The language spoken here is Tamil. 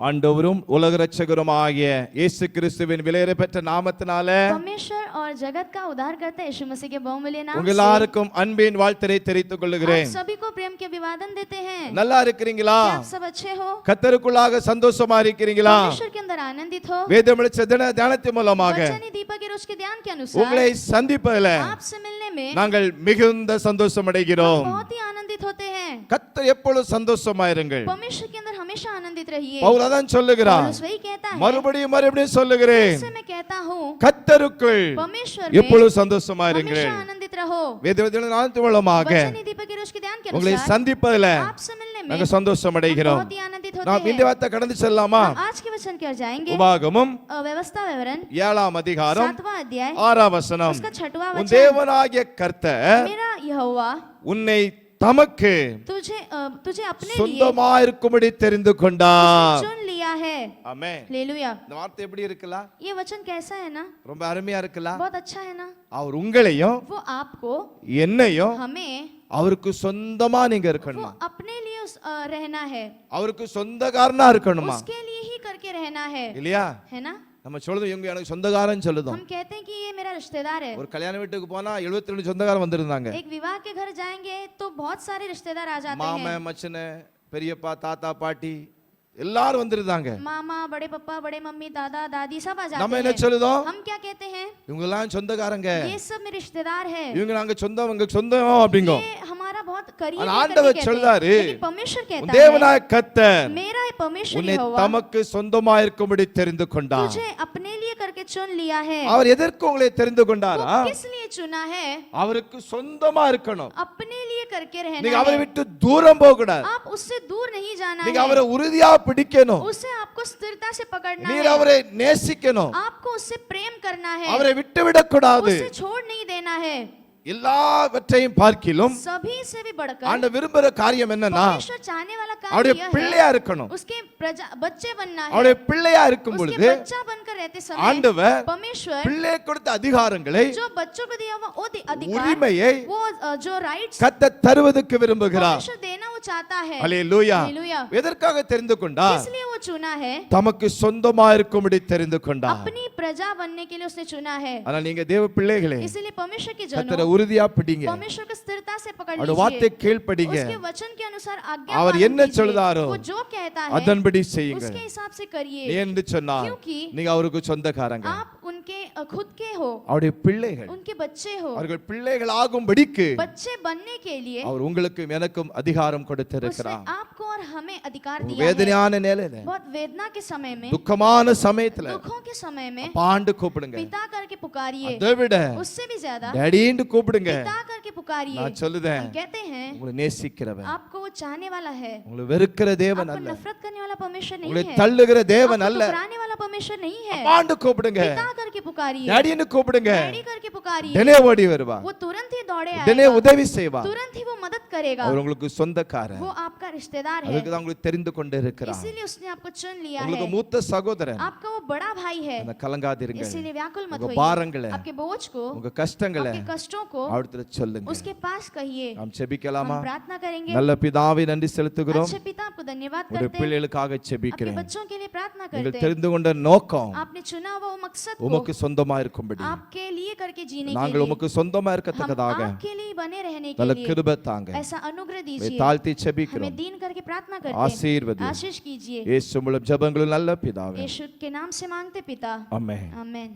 ஆண்டவரும் உலக இரட்சகருமாகிய இயேசு கிறிஸ்துவின் விலையேறப்பெற்ற நாமத்தினாலே परमेश्वर और जगत का उद्धार करते यीशु मसीह के बहुमूल्य नाम உங்கள் எல்லாருக்கும் அன்பின் வாழ்த்தை தெரிவித்துக் கொள்கிறேன். आप सभी को प्रेम के अभिवादन देते हैं. நல்லா இருக்கிறீங்களா? आप सब अच्छे हो? கர்த்தருக்குள்ளாக சந்தோஷமா இருக்கிறீங்களா? परमेश्वर के अंदर आनंदित हो? வேதமிழச்ச தியானத்தின் மூலமாக वचनी दीपक के रोज के ध्यान के अनुसार உங்களை சந்திப்பதிலே आपसे मिलने में நாங்கள் மிகுந்த சந்தோஷம் அடைகிறோம். बहुत ही आनंदित होते हैं. கர்த்தர் எப்பொழுதும் சந்தோஷமா இருங்கள். परमेश्वर के अंदर हमेशा आनंदित रहिए. பவுல் அதான் சொல்லுகிறார். पौलुस वही कहता है. மறுபடியும் சொல்லுகிறேன். इससे मैं कहता हूं கர்த்தருக்குள் परमेश्वर எப்பொழுதும் சந்தோஷமா இருங்கள். हमेशा आनंदित रहो. வேதத்தின் மூலமாக वचनी दीपक के रोज के ध्यान के உங்களை अनुसार சந்திப்பதிலே आपसे मिलने में நாங்கள் சந்தோஷம் அடைகிறோம். बहुत ही आनंदित होते நாம் இந்த हैं. வார்த்தை கடந்து செல்லலாமா? आज के वचन की ओर जाएंगे. உபாகமம் व्यवस्था विवरण 7ஆம் அதிகாரம் 7वां अध्याय 6ஆம் வசனம். उसका 6वां உன் वचन. தேவனாகிய கர்த்தர் मेरा यहोवा உன்னை தமக்கு तुझे अपने लिए சொந்தமாயிருக்கும்படி தெரிந்து கொண்டார். चुन लिया है. ஆமென். हालेलुया. இந்த வார்த்தை எப்படி இருக்குல்ல? ये वचन कैसा है ना? ரொம்ப அருமையா இருக்குல்ல? बहुत अच्छा है ना? அவர் உங்களையும் वो आपको என்னையும் हमें அவருக்கு சொந்தமா நீங்க वो இருக்கணும். अपने लिए रहना है. அவருக்கு சொந்தக்காரனா இருக்கணுமா? उसके लिए ही करके रहना है. இல்லையா? है ना? நம்ம சொல்லுது இவங்க எனக்கு சொந்தக்காரன் சொல்லுதோம். हम कहते हैं कि ये मेरा रिश्तेदार है. ஒரு கல்யாண வீட்டுக்கு போனா 72 சொந்தக்காரன் வந்திருந்தாங்க. एक विवाह के घर जाएंगे तो बहुत सारे रिश्तेदार आ जाते மாமன் हैं. மச்சனை பெரியப்பா தாத்தா பாட்டி எல்லாரும் வந்திருந்தாங்க. मामा बड़े पापा बड़े मम्मी दादा दादी सब आ நம்ம जाते என்ன हैं. சொல்லுதோம்? हम क्या कहते हैं? இவங்க எல்லாம் சொந்தக்காரங்க. ये सब मेरे रिश्तेदार है. இவங்க நாங்க சொந்தம் அப்படிங்கோ. ये हमारा बहुत करीब ஆனா है ஆண்டவர் करके कहते சொல்றாரு, हैं. लेकिन परमेश्वर உன் कहता है தேவனாய் கர்த்தர் मेरा परमेश्वर உன்னை यहोवा தமக்கு சொந்தமாயிருக்கும்படி தெரிந்து கொண்டார். तुझे अपने लिए करके चुन लिया है. அவர் எதற்கு உங்களை தெரிந்து கொண்டாரா? वो किस लिए चुना है? அவருக்கு சொந்தமா இருக்கணும். अपने लिए करके रहना நீங்க அவரை है. விட்டு தூரம் போக கூடாது. आप उससे दूर नहीं जाना நீங்க है. அவரை உறுதியா பிடிக்கணும். उसे आपको स्थिरता से पकड़ना நீர் है. அவரை நேசிக்கணும். आपको उससे प्रेम करना है. அவரை விட்டு விடக் கூடாது. उसे छोड़ नहीं देना है. எல்லாவற்றையும் பார்க்கிலும் सभी से भी बढ़कर ஆண்டவர் விரும்புற காரியம் என்னன்னா परमेश्वर चाहने वाला काम அவருடைய यह பிள்ளையா है இருக்கணும். उसके बच्चे बनना है. அவருடைய பிள்ளையா இருக்கும் उसके பொழுது बच्चा बनकर रहते समय ஆண்டவர் परमेश्वर பிள்ளை கொடுத்த அதிகாரங்களை जो बच्चों को दिया हुआ वो अधिकार உரிமையை वो जो राइट्स கர்த்தர் தருவதற்கு விரும்புகிறார். परमेश्वर देना वो चाहता है. அல்லேலூயா. हालेलुया. எதற்காக தெரிந்து கொண்டார்? इसलिए वो चुना है. தமக்கு சொந்தமா இருக்கும்படி தெரிந்து கொண்டார். अपनी प्रजा बनने के लिए उसने चुना है. ஆனா நீங்க தேவ பிள்ளைகளே, इसलिए परमेश्वर के கர்த்தரை जनों உறுதியா பிடிங்க. परमेश्वर को स्थिरता से पकड़ அவருடைய வார்த்தை लीजिए. கீழ்ப்படிங்க. उसके वचन के अनुसार आज्ञा அவர் पालन என்ன कीजिए. சொல்றாரோ वो जो कहता है அதன்படி செய்யுங்க. उसके हिसाब से करिए. என்று சொன்னார். क्योंकि நீங்க அவருக்கு சொந்தக்காரங்க. आप उनके खुद के हो. அவருடைய பிள்ளைகள். उनके बच्चे हो. அவர்கள் பிள்ளைகள் ஆகும்படிக்கு बच्चे बनने के लिए அவர் உங்களுக்கும் எனக்கும் அதிகாரம் उसने கொடுத்திருக்கிறார். आपको और हमें अधिकार ஒரு दिया है. வேதனையான நிலையில, बहुत वेदना के समय में துக்கமான சமயத்துல दुखों के समय में பாண்டு கூப்பிடுங்க. पिता करके पुकारिए. அதை விட उससे भी ज्यादा டேடின்னு கூப்பிடுங்க. पिता करके पुकारिए. நான் சொல்லுதேன், हम कहते हैं உங்களை நேசிக்கிறவன், आपको वो चाहने वाला है. உங்களை வெறுக்கிற தேவன் आपको அல்ல, नफरत करने वाला परमेश्वर नहीं உங்களை है. தள்ளுகிற தேவன் आपको அல்ல. ठुकराने वाला परमेश्वर नहीं है. பாண்டு கூப்பிடுங்க. पिता करके पुकारिए. டேடின்னு கூப்பிடுங்க. डैडी करके पुकारिए. உடனே ஓடி வருவா. वो तुरंत ही दौड़े உடனே आएगा. உதவி செய்வா. तुरंत ही वो मदद करेगा. அவர் உங்களுக்கு சொந்தக்காரர். वो आपका रिश्तेदार है. அதுக்கு தான் உங்களுக்கு தெரிந்து கொண்டு இருக்கிறார். इसीलिए उसने आपको चुन लिया உங்களுக்கு है. மூத்த சகோதரன். आपका वो बड़ा भाई है. அந்த கலங்காதிருங்க. इसीलिए व्याकुल मत உங்க होइए. பாரங்களை, आपके बोझ को, உங்க கஷ்டங்களை आपके कष्टों को அவர்கிட்ட சொல்லுங்க. उसके पास कहिए. நாம் செபிக்கலாமா? हम प्रार्थना करेंगे. நல்ல பிதாவே, நன்றி செலுத்துகிறோம். अच्छे पिता आपको धन्यवाद உங்களுடைய करते हैं. பிள்ளைகளுக்காக आपके செபிக்கிறேன். बच्चों के लिए प्रार्थना நீங்கள் करते हैं. தெரிந்து கொண்ட நோக்கம் आपने चुना हुआ वो मकसद को உமக்கு சொந்தமா இருக்கும்படி आपके लिए करके जीने के நாங்கள் लिए உமக்கு சொந்தமா हम இருக்கத்தக்கதாக आपके लिए बने रहने के நல்ல लिए கிருபை தாங்க. ऐसा अनुग्रह உம்மை दीजिए. தாழ்த்தி हमें செபிக்கிறோம். दीन करके प्रार्थना करते हैं. ஆசீர்வதியும். आशीष कीजिए. இயேசு மூலம் ஜெபங்களும் நல்ல பிதாவே. यीशु के नाम से मांगते पिता. ஆமென். आमेन.